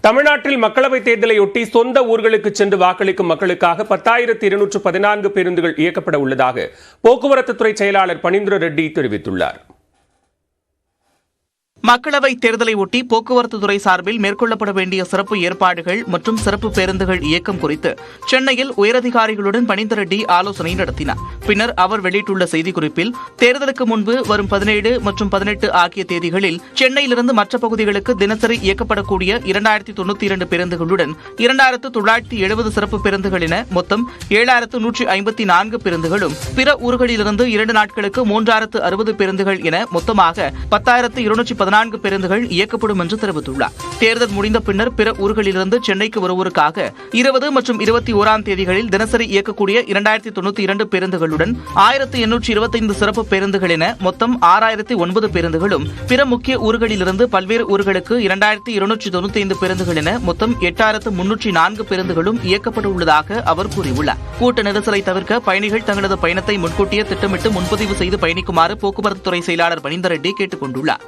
தமிழ்நாட்டில் மக்களவைத் தேர்தலையொட்டி சொந்த ஊர்களுக்கு சென்று வாக்களிக்கும் மக்களுக்காக 10,214 பேருந்துகள் இயக்கப்பட உள்ளதாக போக்குவரத்துத்துறை செயலாளர் பனீந்திர ரெட்டி தெரிவித்துள்ளார். மக்களவைத் தேர்தலை ஒட்டி போக்குவரத்துத்துறை சார்பில் மேற்கொள்ளப்பட வேண்டிய சிறப்பு ஏற்பாடுகள் மற்றும் சிறப்பு பேருந்துகள் இயக்கம் குறித்து சென்னையில் உயரதிகாரிகளுடன் பனீந்திர ரெட்டி ஆலோசனை நடத்தினார். பின்னர் அவர் வெளியிட்டுள்ள செய்திக்குறிப்பில், தேர்தலுக்கு முன்பு வரும் 17 மற்றும் 18 ஆகிய தேதிகளில் சென்னையிலிருந்து மற்ற பகுதிகளுக்கு தினசரி இயக்கப்படக்கூடிய 2092 பேருந்துகளுடன் 2970 சிறப்பு பேருந்துகள் என மொத்தம் 7154 பேருந்துகளும், பிற ஊர்களிலிருந்து 2 நாட்களுக்கு 3060 பேருந்துகள் என மொத்தமாக 10,214 பேருந்துகள் இயக்கப்படும் என்று தெரிவித்துள்ளார். தேர்தல் முடிந்த பின்னர் பிற ஊர்களிலிருந்து சென்னைக்கு வருவோருக்காக 20 மற்றும் 21ஆம் தேதிகளில் தினசரி இயக்கக்கூடிய 2092 பேருந்துகளுடன் 1825 சிறப்பு பேருந்துகள் என மொத்தம் 6009 பேருந்துகளும், பிற முக்கிய ஊர்களிலிருந்து பல்வேறு ஊர்களுக்கு 2295 பேருந்துகள் என மொத்தம் 8304 பேருந்துகளும் இயக்கப்பட உள்ளதாக அவர் கூறியுள்ளார். கூட்ட நெரிசலை தவிர்க்க பயணிகள் தங்களது பயணத்தை முன்கூட்டியே திட்டமிட்டு முன்பதிவு செய்து பயணிக்குமாறு போக்குவரத்துத்துறை செயலாளர் பனீந்திர ரெட்டி கேட்டுக் கொண்டுள்ளார்.